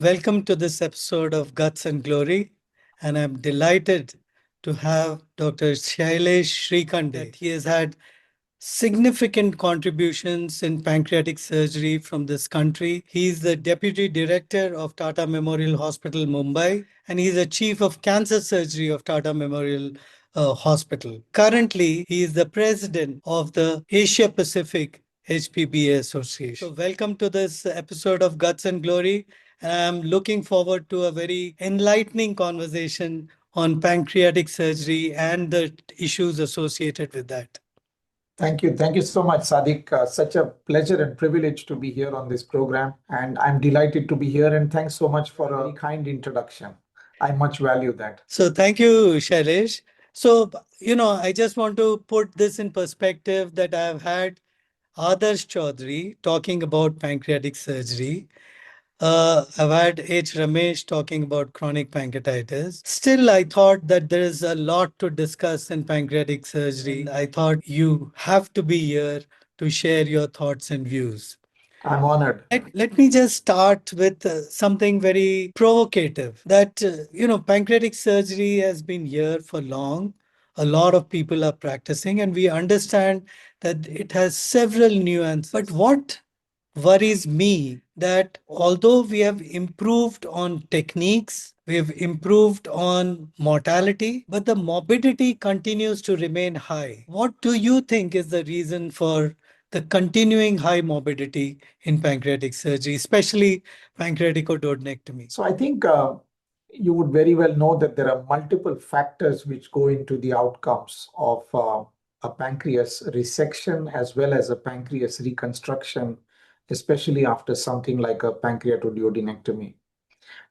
Welcome to this episode of Guts and Glory. And I'm delighted to have Dr. Shailesh Shrikhande. He has had significant contributions in pancreatic surgery from this country. He is the Deputy Director of Tata Memorial Hospital, Mumbai, and he is the Chief of Cancer Surgery of Tata Memorial Hospital. Currently, he is the President of the Asia Pacific HPBA Association. So, welcome to this episode of Guts and Glory. And I'm looking forward to a very enlightening conversation on pancreatic surgery and the issues associated with that. Thank you. Thank you so much, Sadiq. Such a pleasure and privilege to be here on this program. And I'm delighted to be here. And thanks so much for a very kind introduction. I much value that. So thank you, Shailesh. So, I just want to put this in perspective that I've had Adarsh Chaudhary talking about pancreatic surgery. I've had H. Ramesh talking about chronic pancreatitis. Still, I thought that there is a lot to discuss in pancreatic surgery. I thought you have to be here to share your thoughts and views. I'm honored. Let me just start with something very provocative that, pancreatic surgery has been here for long. A lot of people are practicing, and we understand that it has several nuances. But what worries me that although we have improved on techniques, we have improved on mortality, but the morbidity continues to remain high. What do you think is the reason for the continuing high morbidity in pancreatic surgery, especially pancreaticoduodenectomy? So I think you would very well know that there are multiple factors which go into the outcomes of a pancreas resection as well as a pancreas reconstruction, especially after something like a pancreatoduodenectomy.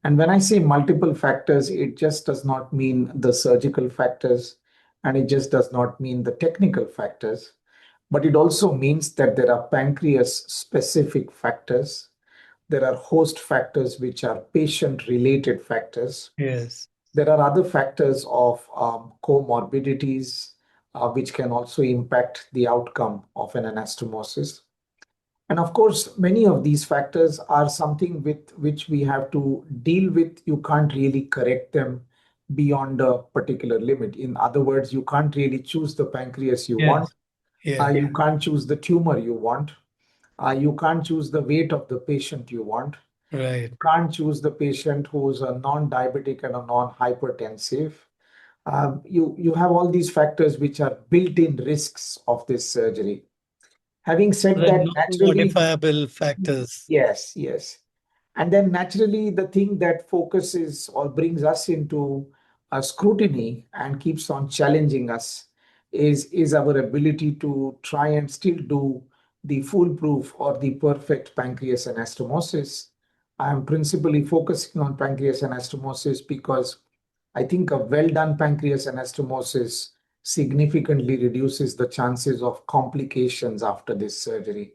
And when I say multiple factors, it just does not mean the surgical factors, and it just does not mean the technical factors, but it also means that there are pancreas specific factors. There are host factors, which are patient related factors. Yes. There are other factors of comorbidities, which can also impact the outcome of an anastomosis. And of course, many of these factors are something with which we have to deal with. You can't really correct them beyond a particular limit. In other words, you can't really choose the pancreas you want. Yeah. You can't choose the tumor you want. You can't choose the weight of the patient you want. Right. You can't choose the patient who's a non-diabetic and a non-hypertensive. You have all these factors which are built-in risks of this surgery. Having said The that, naturally, non-modifiable factors. yes. And then naturally, the thing that focuses or brings us into scrutiny and keeps on challenging us is our ability to try and still do the foolproof or the perfect pancreas anastomosis. I'm principally focusing on pancreas anastomosis because I think a well done pancreas anastomosis significantly reduces the chances of complications after this surgery.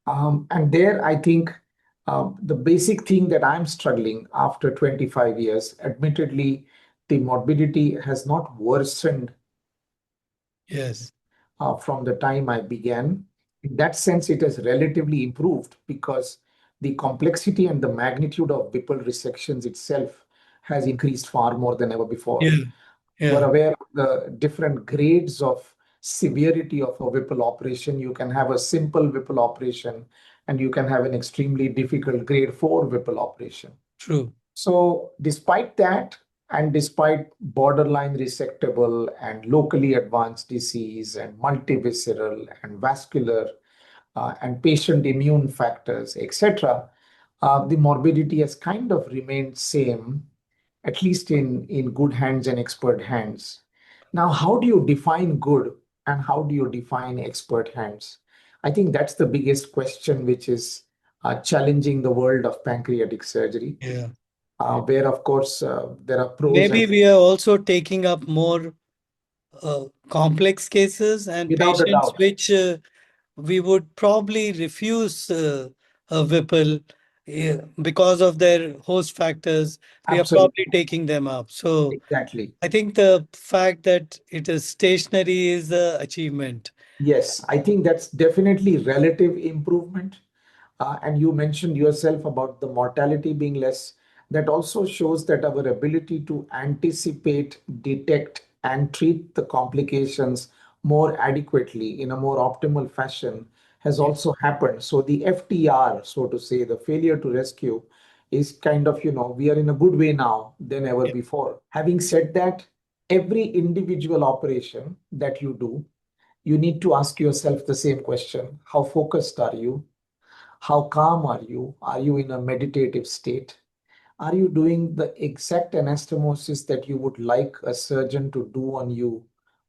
And there, I think the basic thing that I'm struggling after 25 years, admittedly, the morbidity has not worsened. Yes. From the time I began. In that sense, it has relatively improved because the complexity and the magnitude of Whipple resections itself has increased far more than ever before. Yeah. You're Yeah. aware of the different grades of severity of a Whipple operation. You can have a simple Whipple operation, and you can have an extremely difficult grade 4 Whipple operation. True. So, despite that, and despite borderline resectable and locally advanced disease and multivisceral and vascular and patient immune factors, etc., the morbidity has kind of remained same, at least in good hands and expert hands. Now, how do you define good and how do you define expert hands? I think that's the biggest question which is challenging the world of pancreatic surgery. Yeah. Where, of course, there are pros Maybe and we are also taking up more complex cases and without a patients doubt. which we would probably refuse a Whipple because of their host factors. We are probably Absolutely. taking them up. So Exactly. I think the fact that it is stationary is the achievement. Yes, I think that's definitely relative improvement. And you mentioned yourself about the mortality being less. That also shows that our ability to anticipate, detect, and treat the complications more adequately in a more optimal fashion has Yeah. also happened. So the FTR, so to say, the failure to rescue, is kind of, we are in a good way now than ever Yeah. before. Having said that, every individual operation that you do, you need to ask yourself the same question. How focused are you? How calm are you? Are you in a meditative state? Are you doing the exact anastomosis that you would like a surgeon to do on you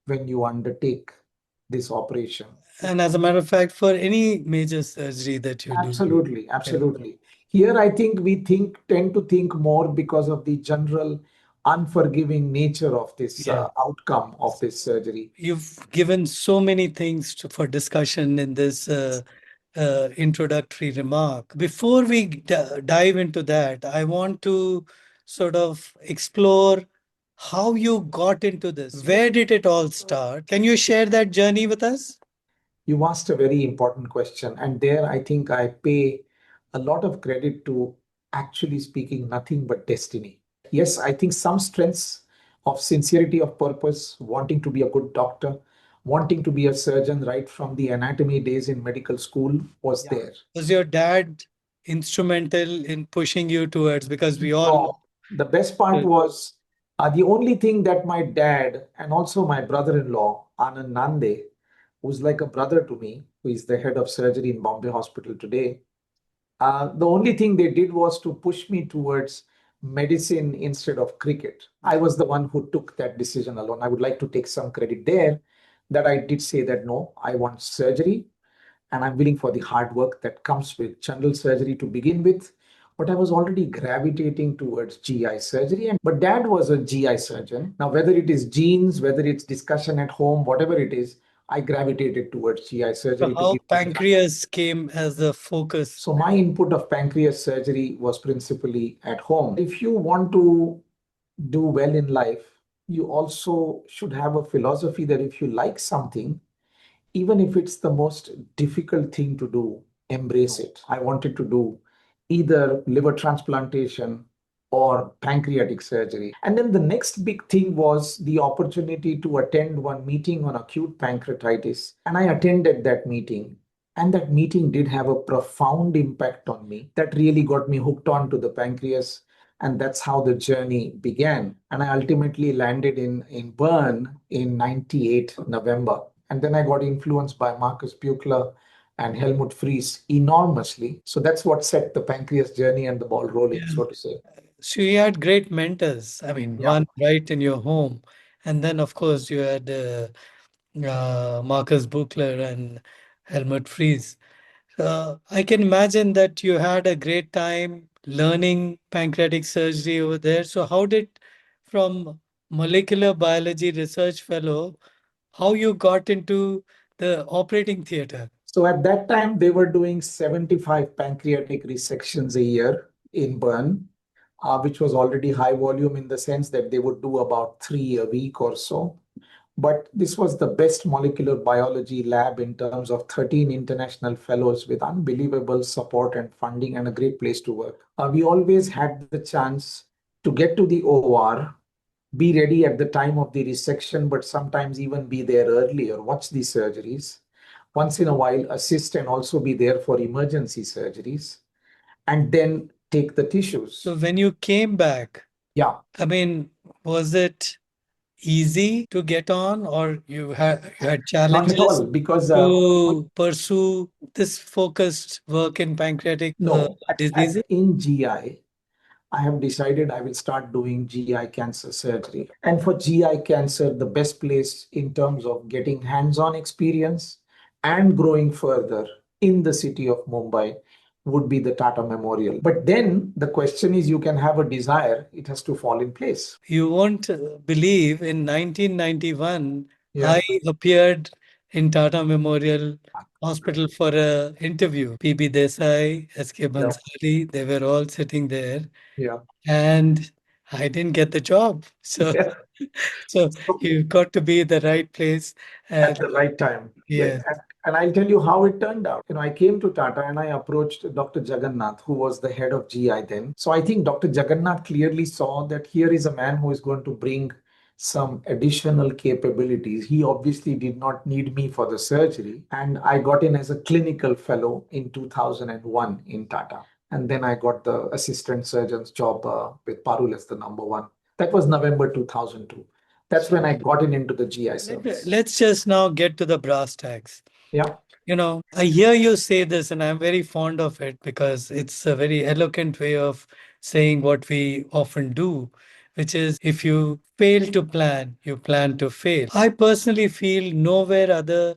when you undertake this operation? And as a matter of fact, for any major surgery that you do. Absolutely, Yeah. absolutely. Here, I think we tend to think more because of the general unforgiving nature of this Yeah. outcome of this surgery. You've given so many things for discussion in this introductory remark. Before we dive into that, I want to sort of explore how you got into this. Where did it all start? Can you share that journey with us? You asked a very important question, and there I think I pay a lot of credit to, actually speaking, nothing but destiny. Yes, I think some strengths of sincerity of purpose, wanting to be a good doctor, wanting to be a surgeon right from the anatomy days in medical school was there. Was your dad instrumental in pushing you towards, because we all No, the best part was the only thing that my dad and also my brother-in-law, Anand Nande, who's like a brother to me, who is the head of surgery in Bombay Hospital today, the only thing they did was to push me towards medicine instead of cricket. I was the one who took that decision alone. I would like to take some credit there that I did say that no, I want surgery and I'm willing for the hard work that comes with general surgery to begin with. But I was already gravitating towards GI surgery, and but dad was a GI surgeon. Now, whether it is genes, whether it's discussion at home, whatever it is, I gravitated towards GI So surgery to how give me. pancreas came as a focus. So my input of pancreas surgery was principally at home. If you want to do well in life, you also should have a philosophy that if you like something, even if it's the most difficult thing to do, embrace it. I wanted to do either liver transplantation or pancreatic surgery. And then the next big thing was the opportunity to attend one meeting on acute pancreatitis. And I attended that meeting. And that meeting did have a profound impact on me that really got me hooked on to the pancreas. And that's how the journey began. And I ultimately landed in Bern in 98 November. And then I got influenced by Marcus Buchler and Helmut Fries enormously. So that's what set the pancreas journey and the ball rolling, Yeah. so to say. So you had great mentors. I mean, Yeah. one right in your home, and then of course you had Marcus Buchler and Helmut Fries. I can imagine that you had a great time learning pancreatic surgery over there. So how did, from molecular biology research fellow, how you got into the operating theater? So at that time, they were doing 75 pancreatic resections a year in Bern, which was already high volume in the sense that they would do about three a week or so. But this was the best molecular biology lab in terms of 13 international fellows with unbelievable support and funding and a great place to work. We always had the chance to get to the OR, be ready at the time of the resection, but sometimes even be there earlier, watch the surgeries. Once in a while, assist and also be there for emergency surgeries, and then take the tissues. So when you came back, Yeah, I mean, was it easy to get on, or you had not at challenges all, because to pursue this focused work in pancreatic no, diseases? in GI, I have decided I will start doing GI cancer surgery. And for GI cancer, the best place in terms of getting hands on experience and growing further in the city of Mumbai would be the Tata Memorial. But then the question is, you can have a desire, it has to fall in place. You won't believe, in 1991, Yeah. I appeared in Tata Memorial Hospital for a interview. PB Desai, SK Yeah. Bansali, they were all sitting there, Yeah. and I didn't get the job. So, Yeah. so So you've got to be the right place. at And the right time. yes, And I'll tell you how it turned out. I came to Tata and I approached Dr. Jagannath, who was the head of GI then. So I think Dr. Jagannath clearly saw that here is a man who is going to bring some additional capabilities. He obviously did not need me for the surgery. And I got in as a clinical fellow in 2001 in Tata. And then I got the assistant surgeon's job with Parul as the number one. That was November 2002. That's when I got in into the GI service. Let's just now get to the brass tacks. Yeah. I hear you say this, and I'm very fond of it because it's a very eloquent way of saying what we often do, which is if you fail to plan, you plan to fail. I personally feel nowhere other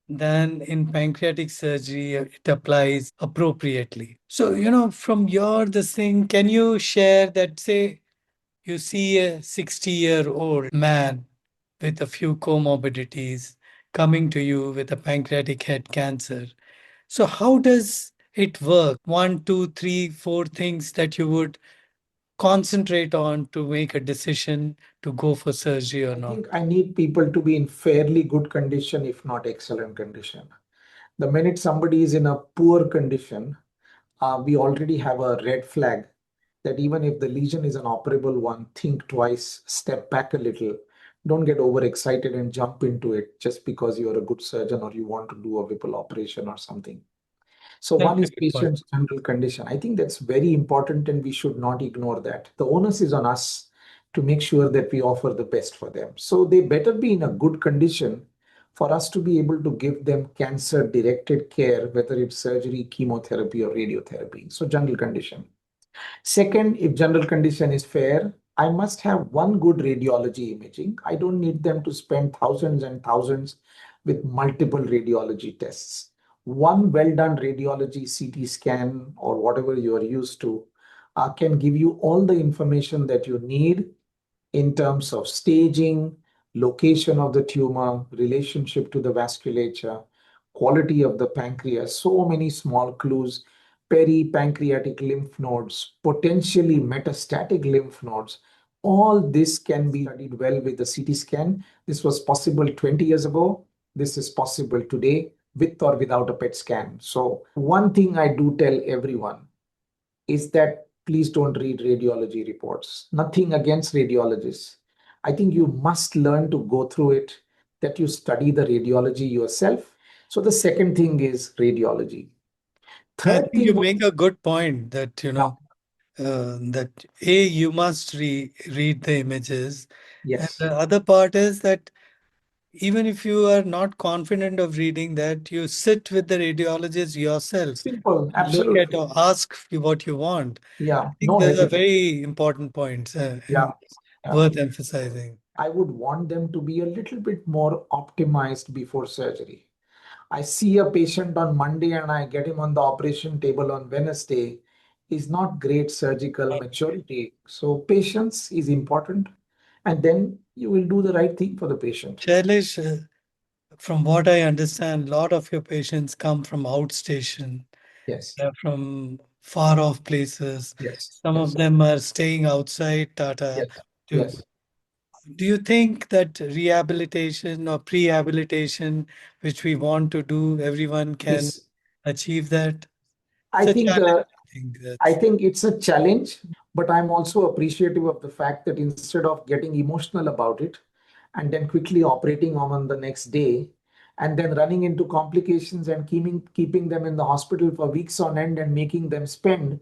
than in pancreatic surgery it applies appropriately. So, from your this thing, can you share that, say, you see a 60-year-old man with a few comorbidities coming to you with a pancreatic head cancer. So, how does it work? One, two, three, four things that you would concentrate on to make a decision to go for surgery or I not? think I need people to be in fairly good condition, if not excellent condition. The minute somebody is in a poor condition, we already have a red flag that even if the lesion is an operable one, think twice, step back a little. Don't get overexcited and jump into it just because you're a good surgeon or you want to do a Whipple operation or something. So That's one a is good point. patient's general condition. I think that's very important and we should not ignore that. The onus is on us to make sure that we offer the best for them. So they better be in a good condition for us to be able to give them cancer directed care, whether it's surgery, chemotherapy, or radiotherapy. So general condition. Second, if general condition is fair, I must have one good radiology imaging. I don't need them to spend thousands and thousands with multiple radiology tests. One well done radiology CT scan or whatever you are used to can give you all the information that you need in terms of staging, location of the tumor, relationship to the vasculature, quality of the pancreas, so many small clues, peripancreatic lymph nodes, potentially metastatic lymph nodes. All this can be studied well with the CT scan. This was possible 20 years ago. This is possible today with or without a PET scan. So, one thing I do tell everyone is that please don't read radiology reports. Nothing against radiologists. I think you must learn to go through it, that you study the radiology yourself. So the second thing is radiology. I Third think you thing, make a good point that, yeah, that A, you must read the images. And yes, the other part is that even if you are not confident of reading that, you sit with the radiologist yourself simple, and look at absolutely. or ask you what you want. Yeah, I think no those are hesitation. very important points Yeah, and yeah. worth emphasizing. I would want them to be a little bit more optimized before surgery. I see a patient on Monday and I get him on the operation table on Wednesday is not great surgical maturity. So patience is important and then you will do the right thing for the patient. Shailesh, from what I understand, a lot of your patients come from outstation. Yes, They're from far off places. yes, Some of yes, them are staying outside Tata. yes, Do, yes. do you think that rehabilitation or prehabilitation, which we want to do, everyone can Is achieve that? I It's a think challenge, I think I that's think it's a challenge, but I'm also appreciative of the fact that instead of getting emotional about it and then quickly operating on the next day and then running into complications and keeping them in the hospital for weeks on end and making them spend, yeah.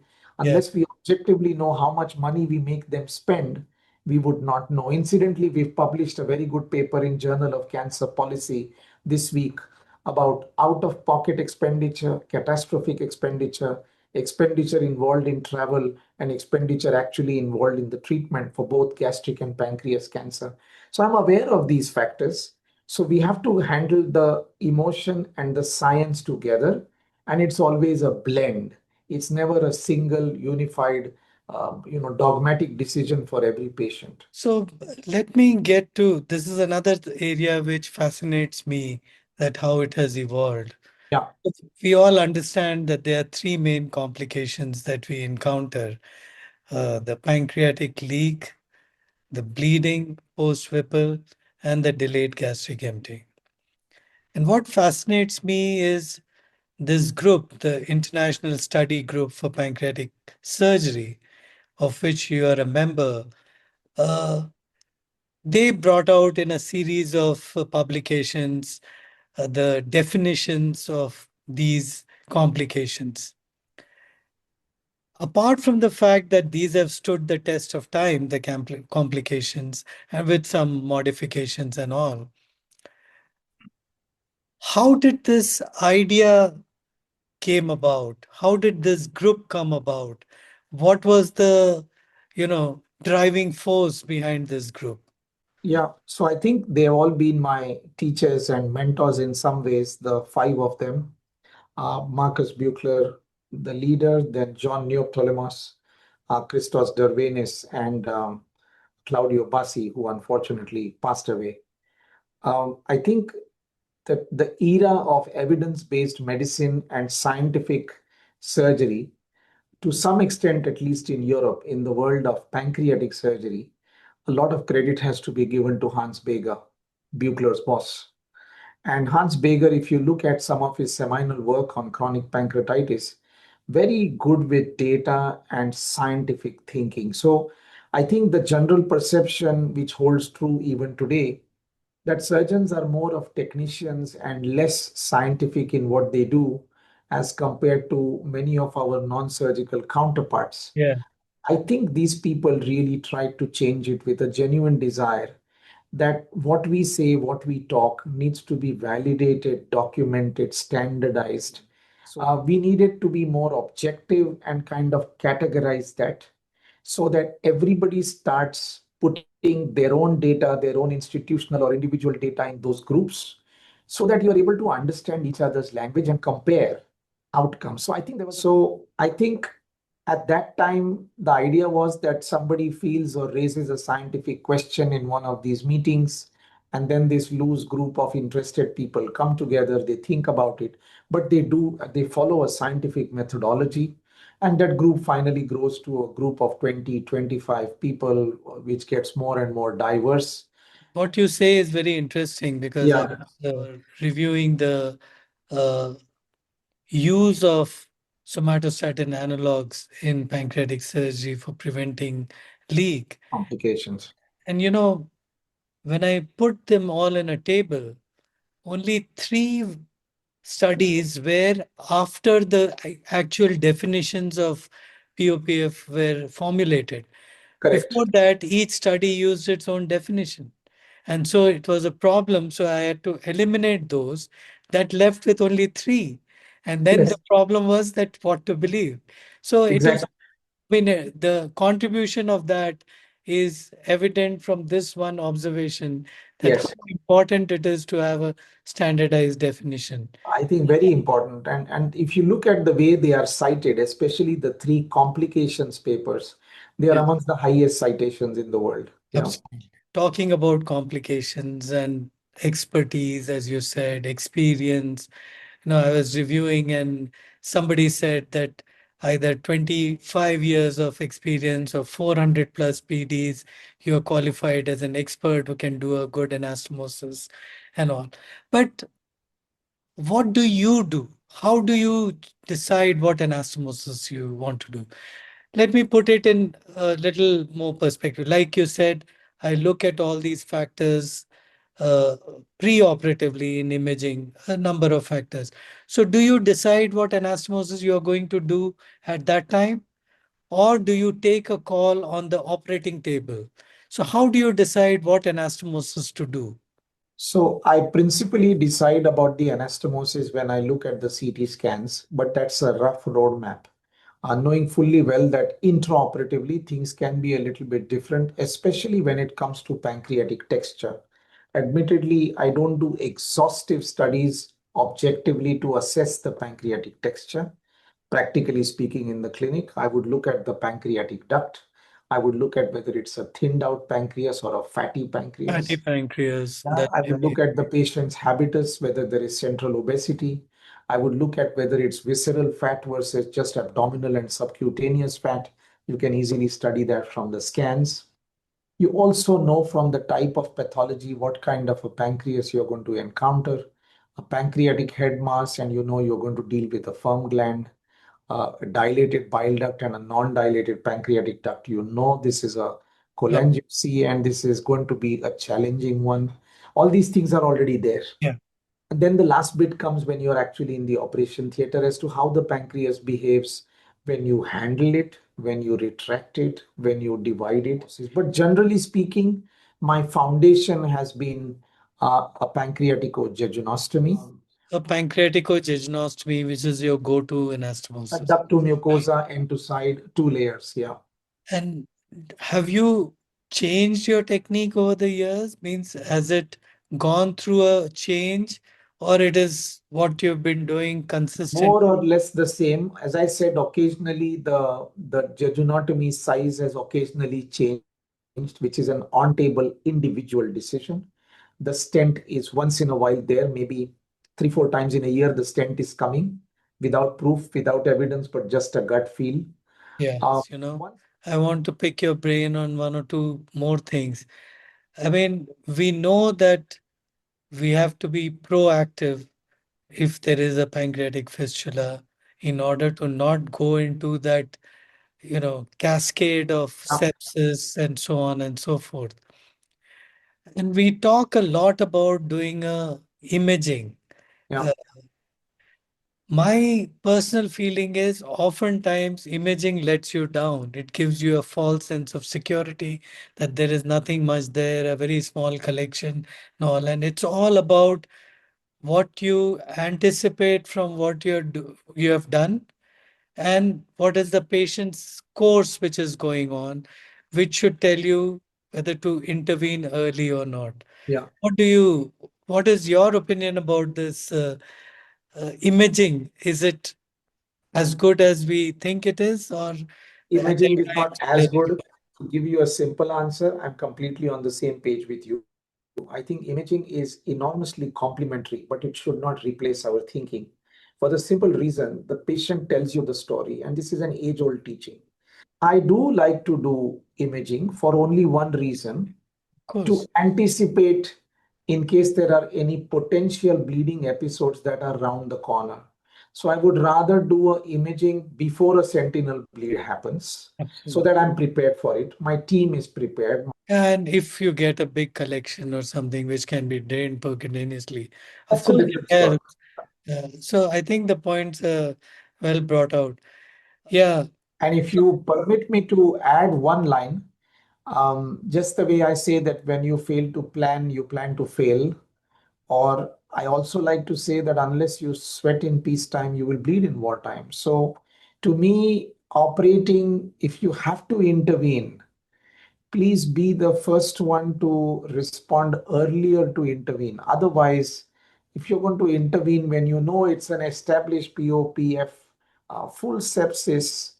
unless we objectively know how much money we make them spend, we would not know. Incidentally, we've published a very good paper in Journal of Cancer Policy this week about out-of-pocket expenditure, catastrophic expenditure, expenditure involved in travel, and expenditure actually involved in the treatment for both gastric and pancreas cancer. So I'm aware of these factors. So we have to handle the emotion and the science together, and it's always a blend. It's never a single unified, dogmatic decision for every patient. So let me get to this is another area which fascinates me that how it has evolved. Yeah. We all understand that there are three main complications that we encounter the pancreatic leak, the bleeding post Whipple, and the delayed gastric emptying. And what fascinates me is this group, the International Study Group for Pancreatic Surgery, of which you are a member. Uh, they brought out in a series of publications the definitions of these complications. Apart from the fact that these have stood the test of time, the complications, and with some modifications and all, how did this idea came about? How did this group come about? What was the, driving force behind this group? Yeah, so I think they've all been my teachers and mentors in some ways, the five of them. Marcus Buchler, the leader, then John Neoptolemus, Christos Dervenis, and Claudio Bassi, who unfortunately passed away. I think that the era of evidence-based medicine and scientific surgery, to some extent, at least in Europe, in the world of pancreatic surgery, a lot of credit has to be given to Hans Beger, Buchler's boss. And Hans Beger, if you look at some of his seminal work on chronic pancreatitis, very good with data and scientific thinking. So I think the general perception, which holds true even today, that surgeons are more of technicians and less scientific in what they do as compared to many of our non-surgical counterparts. Yeah. I think these people really tried to change it with a genuine desire that what we say, what we talk needs to be validated, documented, standardized. So we needed to be more objective and kind of categorize that so that everybody starts putting their own data, their own institutional or individual data in those groups so that you are able to understand each other's language and compare outcomes. So I think at that time, the idea was that somebody feels or raises a scientific question in one of these meetings, and then this loose group of interested people come together, they think about it, but they follow a scientific methodology. And that group finally grows to a group of 20, 25 people, which gets more and more diverse. What you say is very interesting because I Yeah, was reviewing the uh, use of somatostatin analogs in pancreatic surgery for preventing leak. complications. And when I put them all in a table, only three studies where after the actual definitions of POPF were formulated. Correct. Before that, each study used its own definition. And so it was a problem. So I had to eliminate those. That left with only three. And then the Yes, problem was that what to believe. So it is, exactly. I mean, the contribution of that is evident from this one observation that how Yes. important it is to have a standardized definition. I think very important. And if you look at the way they are cited, especially the three complications papers, they are Yeah, amongst the highest citations in the world. absolutely. Talking about complications and expertise, as you said, experience. I was reviewing and somebody said that either 25 years of experience or 400 plus PDs, you're qualified as an expert who can do a good anastomosis and all. But what do you do? How do you decide what anastomosis you want to do? Let me put it in a little more perspective. Like you said, I look at all these factors uh, pre-operatively in imaging, a number of factors. So do you decide what anastomosis you are going to do at that time? Or do you take a call on the operating table? So how do you decide what anastomosis to do? So I principally decide about the anastomosis when I look at the CT scans, but that's a rough roadmap. Knowing fully well that intraoperatively things can be a little bit different, especially when it comes to pancreatic texture. Admittedly, I don't do exhaustive studies objectively to assess the pancreatic texture. Practically speaking, in the clinic, I would look at the pancreatic duct. I would look at whether it's a thinned out pancreas or a fatty Fatty pancreas. pancreas, Yeah, that I may would be look at the patient's habitus, whether there is central obesity. I would look at whether it's visceral fat versus just abdominal and subcutaneous fat. You can easily study that from the scans. You also know from the type of pathology what kind of a pancreas you're going to encounter. a pancreatic head mass, and you know you're going to deal with a firm gland, a dilated bile duct, and a non-dilated pancreatic duct. You know this is a Yeah. cholangiocy, and this is going to be a challenging one. All these things are already there. Yeah. And then the last bit comes when you're actually in the operation theater as to how the pancreas behaves when you handle it, when you retract it, when you divide it. But generally speaking, my foundation has been a pancreaticojejunostomy, A pancreaticojejunostomy, which is your go-to a anastomosis, ductal right? mucosa, end to side, two layers. Yeah. And have you changed your technique over the years? Means has it gone through a change, or it is what you've been doing consistent? More or less the same. As I said, occasionally the jejunotomy size has occasionally changed, which is an on-table individual decision. The stent is once in a while there, maybe 3, 4 times in a year, the stent is coming without proof, without evidence, but just a gut feel. Yes, Once, I want to pick your brain on one or two more things. I mean, we know that we have to be proactive if there is a pancreatic fistula in order to not go into that, cascade of yeah, sepsis and so on and so forth. And we talk a lot about doing imaging. yeah, Uh, my personal feeling is oftentimes imaging lets you down. It gives you a false sense of security that there is nothing much there, a very small collection, and all. And it's all about what you anticipate from what you have done and what is the patient's course which is going on, which should tell you whether to intervene early or not. yeah. What is your opinion about this imaging? Is it as good as we think it is, or at Imaging is not times it as lets good. you To give you a simple answer, I'm completely on the same page with you. I think imaging is enormously complementary, but it should not replace our thinking. For the simple reason, the patient tells you the story, and this is an age-old teaching. I do like to do imaging for only one reason, of to course. anticipate in case there are any potential bleeding episodes that are round the corner. So I would rather do a imaging before a sentinel bleed happens so that Absolutely. I'm prepared for it. My team is prepared. And if you get a big collection or something which can be drained percutaneously, of That's a course it different story. helps. So I think the points are well brought out. Yeah. And if you permit me to add one line, just the way I say that when you fail to plan, you plan to fail. Or I also like to say that unless you sweat in peacetime, you will bleed in wartime. So to me, operating, if you have to intervene, please be the first one to respond earlier to intervene. Otherwise, if you're going to intervene when you know it's an established POPF, full sepsis,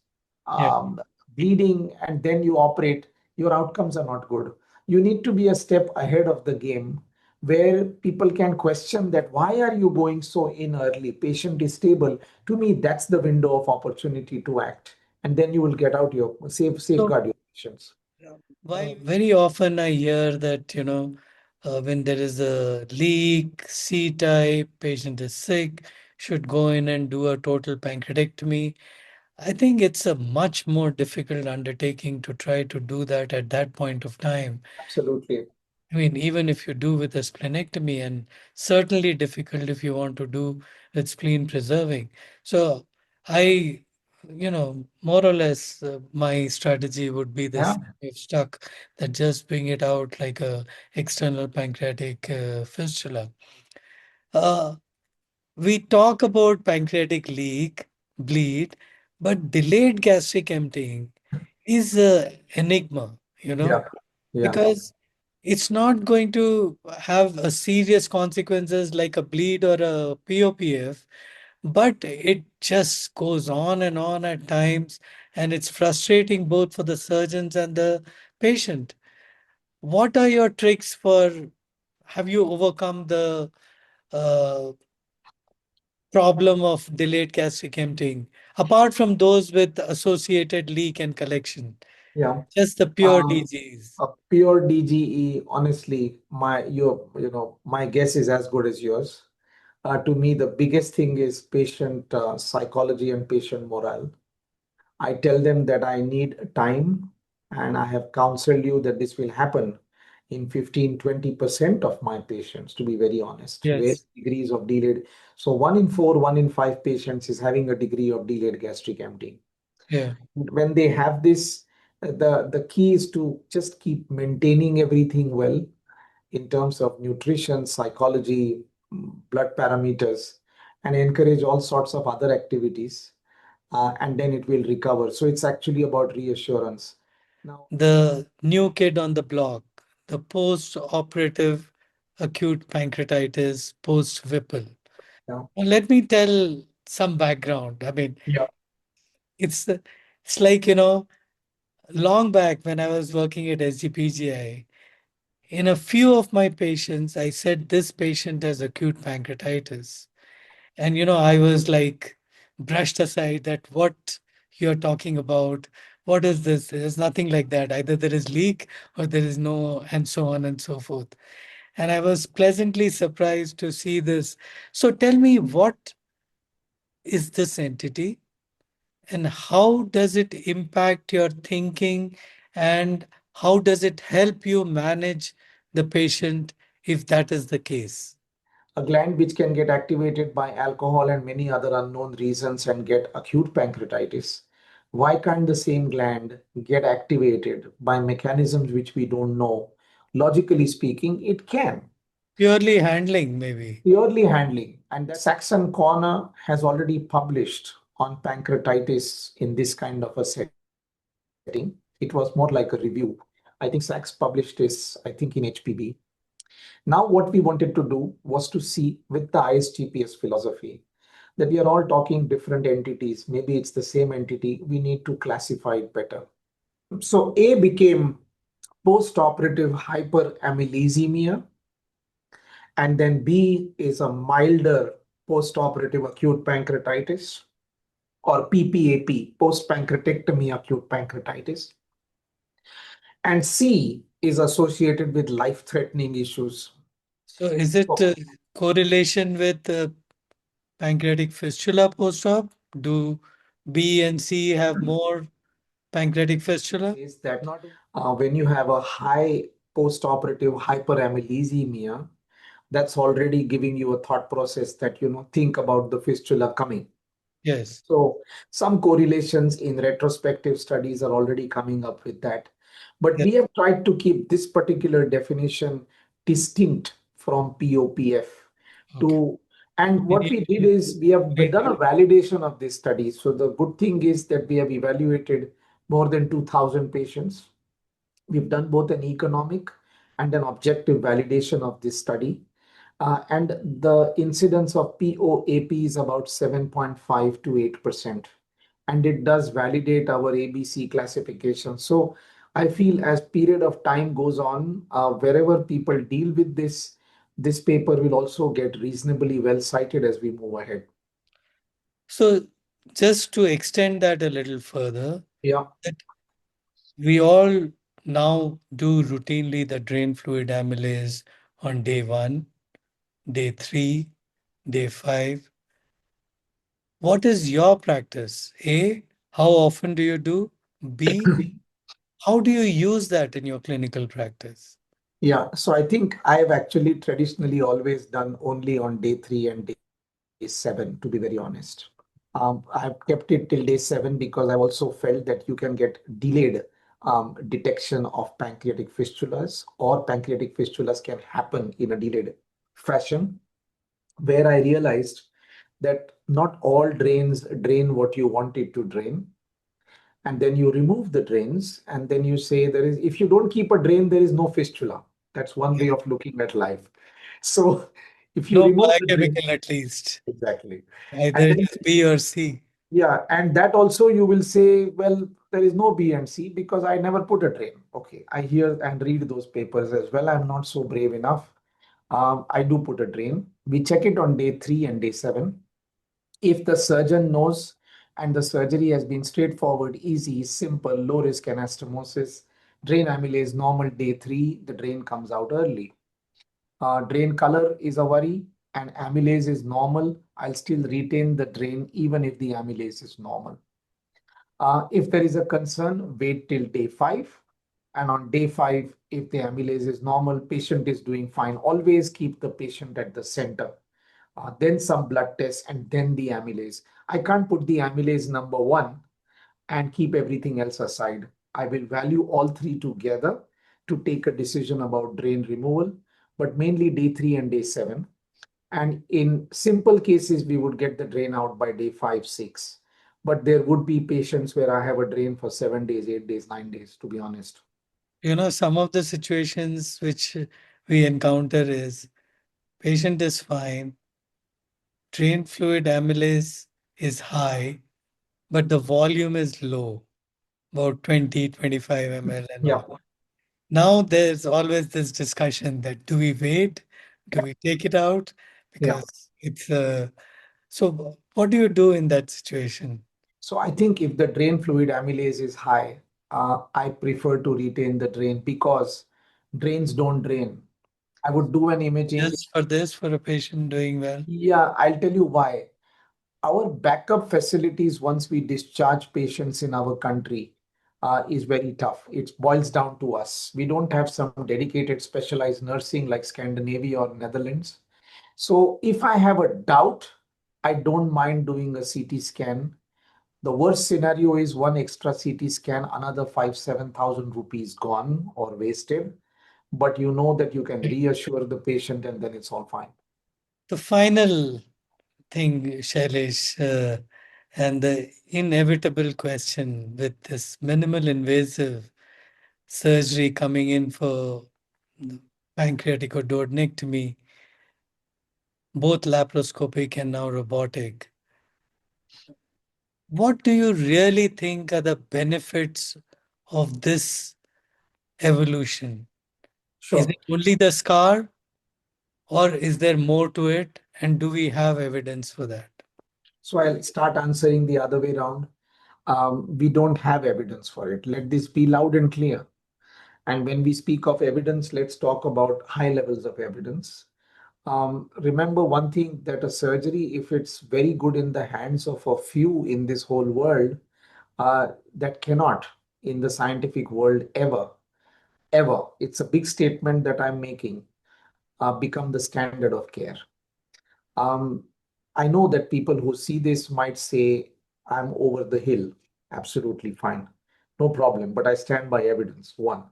Yeah. um, bleeding, and then you operate, your outcomes are not good. You need to be a step ahead of the game where people can question that why are you going so in early? Patient is stable. To me, that's the window of opportunity to act. And then you will get out your So safeguard your patients. very often I hear that, when there is a leak, C type, patient is sick, should go in and do a total pancreatectomy. I think it's a much more difficult undertaking to try to do that at that point of time. Absolutely. I mean, even if you do with a splenectomy, and certainly difficult if you want to do with spleen preserving. So, I, more or less, my strategy would be Yeah. this: if stuck, that just bring it out like a external pancreatic fistula. Uh, we talk about pancreatic leak, bleed, but delayed gastric emptying is a enigma, Yeah. Yeah. because it's not going to have a serious consequences like a bleed or a POPF, but it just goes on at times, and it's frustrating both for the surgeons and the patient. What are your tricks for? Have you overcome the uh, problem of delayed gastric emptying, apart from those with associated leak and collection? Yeah. Just the pure Um, DGs. a pure DGE, honestly, my guess is as good as yours. To me, the biggest thing is patient psychology and patient morale. I tell them that I need time, and I have counseled you that this will happen in 15-20% of my patients, to be very honest, where Yes. degrees of delayed. So 1 in 4, 1 in 5 patients is having a degree of delayed gastric emptying. Yeah. When they have this, the key is to just keep maintaining everything well in terms of nutrition, psychology, blood parameters, and encourage all sorts of other activities, and then it will recover. So it's actually about reassurance. Now, The new kid on the block, the post-operative acute pancreatitis, post-Whipple. yeah, Well, let me tell some background. I mean, yeah, it's it's like, long back when I was working at SGPGI, in a few of my patients, I said this patient has acute pancreatitis. And I was like brushed aside that what you're talking about, what is this? There's nothing like that. Either there is leak or there is no, and so on and so forth. And I was pleasantly surprised to see this. So tell me, what is this entity and how does it impact your thinking, and how does it help you manage the patient if that is the case? a gland which can get activated by alcohol and many other unknown reasons and get acute pancreatitis. Why can't the same gland get activated by mechanisms which we don't know? Logically speaking, it can. Purely handling, maybe. Purely handling. And that Saxon Corner has already published on pancreatitis in this kind of a setting. It was more like a review. I think Sachs published this, I think, in HPB. Now, what we wanted to do was to see with the ISTPS philosophy that we are all talking different entities. Maybe it's the same entity. We need to classify it better. So, A became post-operative hyperamylesemia, and then B is a milder post-operative acute pancreatitis, or PPAP, post-pancreatectomy acute pancreatitis. And C is associated with life-threatening issues. So is it So correlation with pancreatic fistula post-op? Do B and C have more pancreatic fistula? is that when you have a high post-operative hyperamylesemia, that's already giving you a thought process that, think about the fistula coming. Yes. So some correlations in retrospective studies are already coming up with that. But Yes. we have tried to keep this particular definition distinct from POPF Okay. to, and what we did is we have done a validation of this study. So the good thing is that we have evaluated more than 2,000 patients. We've done both an economic and an objective validation of this study. And the incidence of POAP is about 7.5 to 8%. And it does validate our ABC classification. So I feel as period of time goes on, wherever people deal with this, this paper will also get reasonably well cited as we move ahead. So just to extend that a little further, Yeah. that we all now do routinely the drain fluid amylase on day 1, day 3, day 5. What is your practice? A, how often do you do? B, how do you use that in your clinical practice? Yeah, so I think I've actually traditionally always done only on day 3 and day 7, to be very honest. I've kept it till day 7 because I've also felt that you can get delayed detection of pancreatic fistulas, or pancreatic fistulas can happen in a delayed fashion, where I realized that not all drains drain what you want it to drain. And then you remove the drains, and then you say there is, if you don't keep a drain, there is no fistula. That's one way of looking at life. So if you No remove the drain, biochemical, at least. exactly. And Either it then is B or C. yeah, and that also you will say, well, there is no B and C because I never put a drain. Okay, I hear and read those papers as well. I'm not so brave enough. I do put a drain. We check it on day 3 and day 7. If the surgeon knows and the surgery has been straightforward, easy, simple, low risk anastomosis, drain amylase normal day 3, the drain comes out early. Drain color is a worry, and amylase is normal, I'll still retain the drain even if the amylase is normal. If there is a concern, wait till day 5. And on day 5, if the amylase is normal, patient is doing fine. Always keep the patient at the center. Then some blood tests and then the amylase. I can't put the amylase number 1 and keep everything else aside. I will value all three together to take a decision about drain removal, but mainly day 3 and day 7. And in simple cases, we would get the drain out by day 5, 6. But there would be patients where I have a drain for 7 days, 8 days, 9 days, to be honest. Some of the situations which we encounter is patient is fine, drain fluid amylase is high, but the volume is low, about 20, 25 ml and Yeah, all. Now there's always this discussion that do we wait? Do we take it out? yeah. Because it's so what do you do in that situation? So I think if the drain fluid amylase is high, I prefer to retain the drain because drains don't drain. I would do an imaging. Just for this, for a patient doing well. Yeah, I'll tell you why. Our backup facilities, once we discharge patients in our country, is very tough. It boils down to us. We don't have some dedicated specialized nursing like Scandinavia or Netherlands. So if I have a doubt, I don't mind doing a CT scan. The worst scenario is one extra CT scan, another 5,000-7,000 rupees gone or wasted. But you know that you can reassure the patient and then it's all fine. The final thing, Shailesh, and the inevitable question with this minimal invasive surgery coming in for pancreatic or duodenectomy, both laparoscopic and now robotic. What do you really think are the benefits of this evolution? Is it Sure. only the scar, or is there more to it? And do we have evidence for that? So I'll start answering the other way around. We don't have evidence for it. Let this be loud and clear. And when we speak of evidence, let's talk about high levels of evidence. Remember one thing that a surgery, if it's very good in the hands of a few in this whole world, that cannot in the scientific world ever, ever. It's a big statement that I'm making, become the standard of care. Um, I know that people who see this might say, I'm over the hill. Absolutely fine. No problem. But I stand by evidence. One.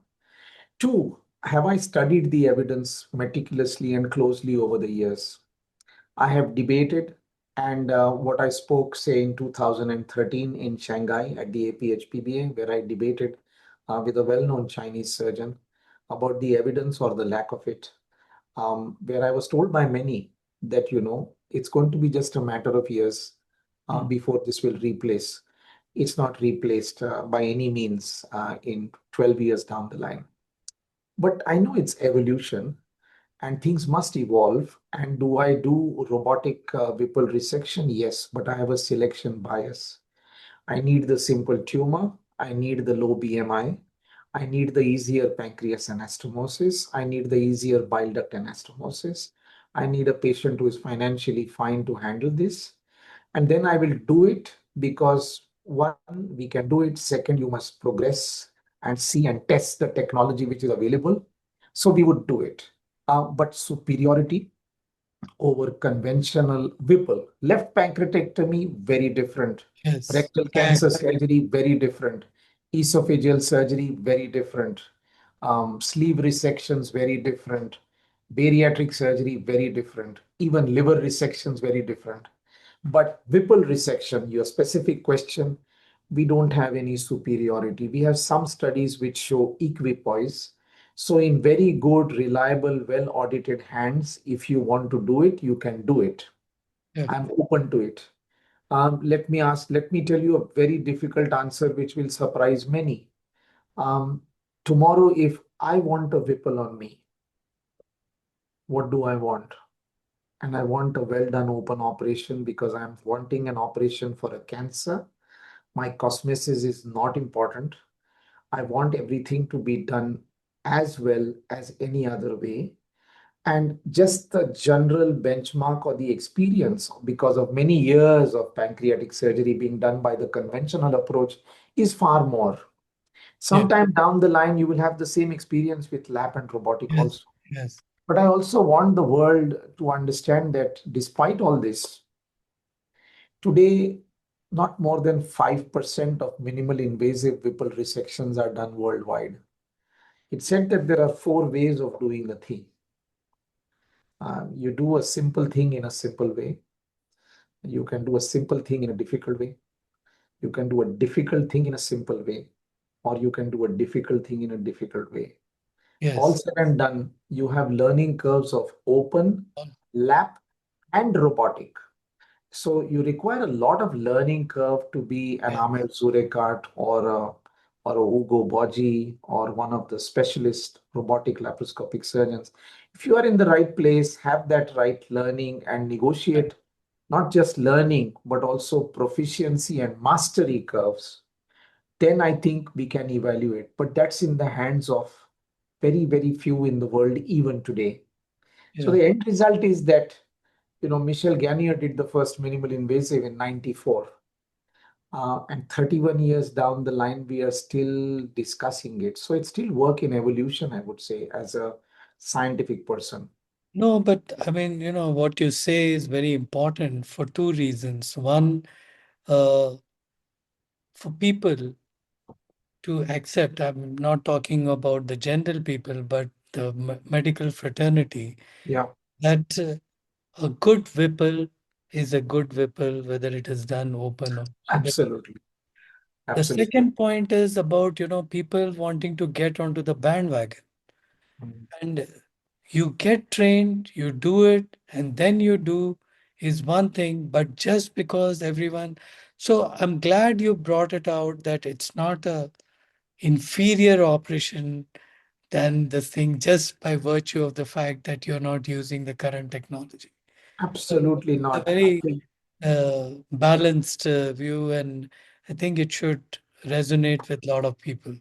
Two, have I studied the evidence meticulously and closely over the years? I have debated, and what I spoke, say, in 2013 in Shanghai at the APHPBA, where I debated with a well known Chinese surgeon about the evidence or the lack of it, where I was told by many that, it's going to be just a matter of years Hmm. before this will replace. It's not replaced by any means in 12 years down the line. But I know it's evolution and things must evolve. And do I do robotic Whipple resection? Yes, but I have a selection bias. I need the simple tumor. I need the low BMI. I need the easier pancreas anastomosis. I need the easier bile duct anastomosis. I need a patient who is financially fine to handle this. And then I will do it because one, we can do it. Second, you must progress and see and test the technology which is available. So we would do it. But superiority over conventional Whipple. Left pancreatectomy, very different. Yes. Rectal And cancer surgery, very different. Esophageal surgery, very different. Sleeve resections, very different. Bariatric surgery, very different. Even liver resections, very different. But Whipple resection, your specific question, we don't have any superiority. We have some studies which show equipoise. So in very good, reliable, well-audited hands, if you want to do it, you can do it. yeah, I'm open to it. Let me tell you a very difficult answer which will surprise many. Um, Tomorrow, if I want a Whipple on me, what do I want? And I want a well done open operation because I'm wanting an operation for a cancer. My cosmesis is not important. I want everything to be done as well as any other way. And just the general benchmark or the experience, because of many years of pancreatic surgery being done by the conventional approach, is far more. Yeah. Sometime down the line, you will have the same experience with lap and robotic Yes. also. Yes. But I also want the world to understand that despite all this, today, not more than 5% of minimal invasive Whipple resections are done worldwide. It said that there are four ways of doing a thing. You do a simple thing in a simple way. You can do a simple thing in a difficult way. You can do a difficult thing in a simple way, or you can do a difficult thing in a difficult way. All Yes. said and done, you have learning curves of open, lap, and robotic. So you require a lot of learning curve to be an Yeah. Ahmed Zurekat or a Hugo Boji or one of the specialist robotic laparoscopic surgeons. If you are in the right place, have that right learning and negotiate not just learning but also proficiency and mastery curves, then I think we can evaluate. But that's in the hands of very, very few in the world even today. So Yeah. the end result is that Michel Garnier did the first minimal invasive in 94. And 31 years down the line, we are still discussing it. So it's still work in evolution, I would say, as a scientific person. No, but I mean, what you say is very important for two reasons. One, uh, for people to accept, I'm not talking about the general people, but the medical fraternity, Yeah, that a good Whipple is a good Whipple, whether it is done open or under. absolutely. The Absolutely. second point is about, people wanting to get onto the bandwagon. Mm. And you get trained, you do it, and then you do is one thing, but just because everyone. So I'm glad you brought it out that it's not a inferior operation than the thing just by virtue of the fact that you're not using the current technology. So Absolutely it's a not. I very think balanced view, and I think it should resonate with a lot of people.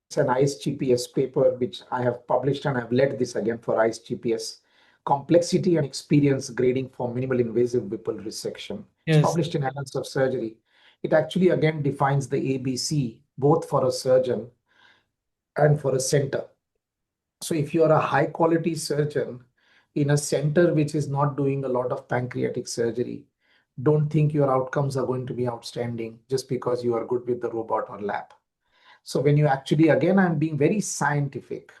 it's an ICE-GPS paper which I have published, and I've led this again for ICE-GPS complexity and experience grading for minimal invasive Whipple resection. It's Yes. published in Annals of Surgery. It actually again defines the ABC both for a surgeon and for a center. So if you are a high quality surgeon in a center which is not doing a lot of pancreatic surgery, don't think your outcomes are going to be outstanding just because you are good with the robot or lab. So when you actually, again, I'm being very scientific,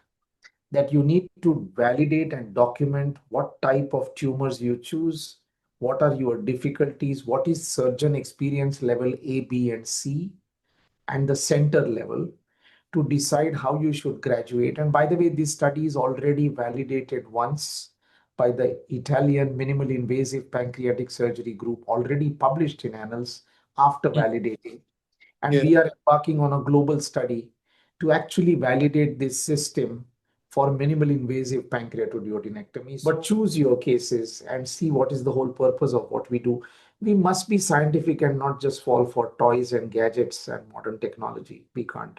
that you need to validate and document what type of tumors you choose, what are your difficulties, what is surgeon experience level A, B, and C, and the center level to decide how you should graduate. And by the way, this study is already validated once by the Italian minimal invasive pancreatic surgery group, already published in Annals after Mm. validating. And Yeah. we are embarking on a global study to actually validate this system for minimal invasive pancreatoduodenectomy. But choose your cases and see what is the whole purpose of what we do. We must be scientific and not just fall for toys and gadgets and modern technology. We can't.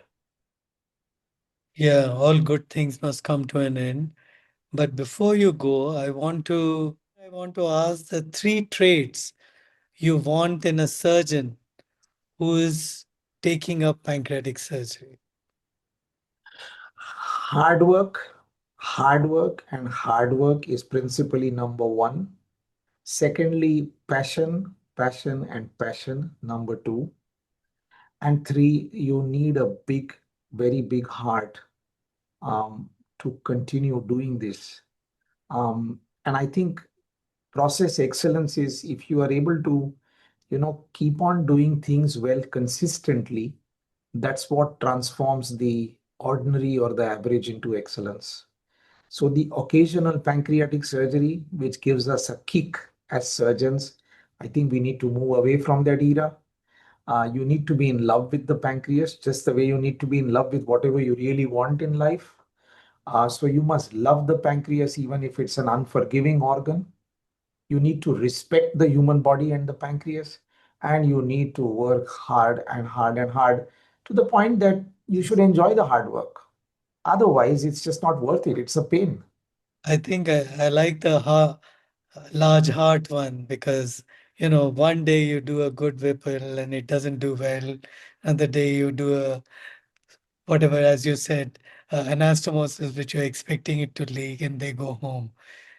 Yeah, all good things must come to an end. But before you go, I want to ask the three traits you want in a surgeon who is taking up pancreatic surgery. Hard work, and hard work is principally number one. Secondly, passion, and passion, number two. And three, you need a big, very big heart to continue doing this. And I think process excellence is if you are able to, keep on doing things well consistently, that's what transforms the ordinary or the average into excellence. So the occasional pancreatic surgery, which gives us a kick as surgeons, I think we need to move away from that era. You need to be in love with the pancreas, just the way you need to be in love with whatever you really want in life. So you must love the pancreas, even if it's an unforgiving organ. You need to respect the human body and the pancreas, and you need to work hard and hard and hard to the point that you should enjoy the hard work. Otherwise, it's just not worth it. It's a pain. I think I like the large heart one because, one day you do a good Whipple and it doesn't do well. Another day you do a, whatever, as you said, anastomosis, which you're expecting it to leak and they go home.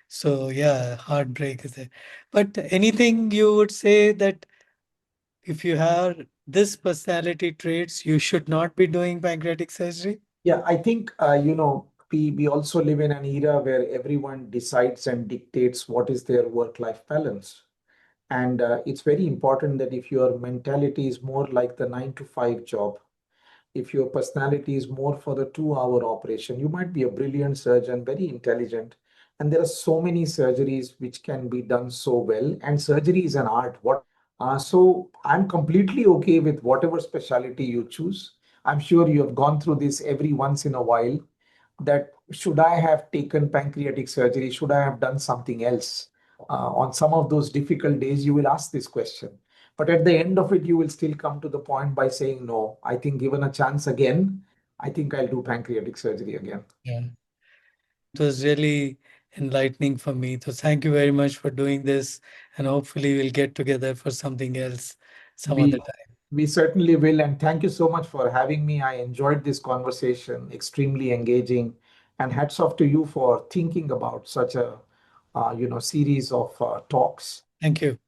So, yeah, heartbreak is there. But anything you would say that if you have this personality traits, you should not be doing pancreatic surgery? Yeah, I think we also live in an era where everyone decides and dictates what is their work-life balance. And it's very important that if your mentality is more like the 9 to 5 job, if your personality is more for the 2 hour operation, you might be a brilliant surgeon, very intelligent. And there are so many surgeries which can be done so well. And surgery is an art. So I'm completely okay with whatever specialty you choose. I'm sure you have gone through this every once in a while, that should I have taken pancreatic surgery? Should I have done something else? On some of those difficult days, you will ask this question. But at the end of it, you will still come to the point by saying, no, I think given a chance again, I think I'll do pancreatic surgery again. Yeah. It was really enlightening for me. So thank you very much for doing this, and hopefully we'll get together for something else some other We time. we certainly will. And thank you so much for having me. I enjoyed this conversation, extremely engaging. And hats off to you for thinking about such a series of talks. Thank you.